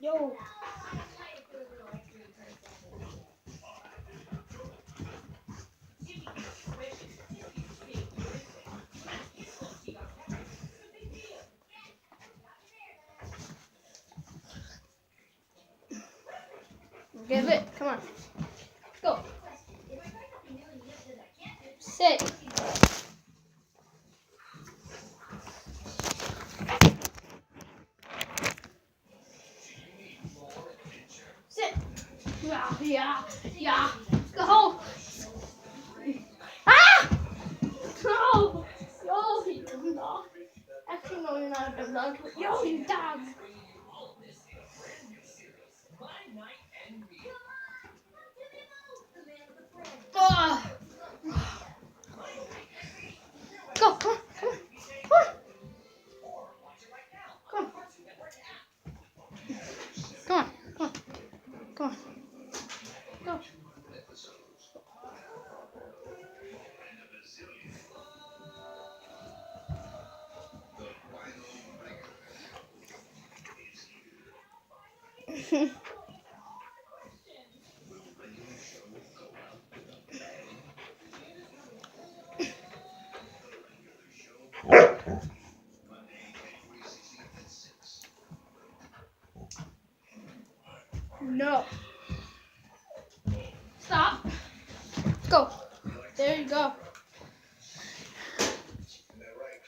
Yo. Give it. Come on. Go. Sit. Sit. Yeah. Go. Ah! No. Yo, you dumb dog. Actually, no, you're not a dumb dog. Yo, you dog. Oh. Go. Come on. Come on. Come on. Come on. Come on. Go. No. Stop. Go. There you go.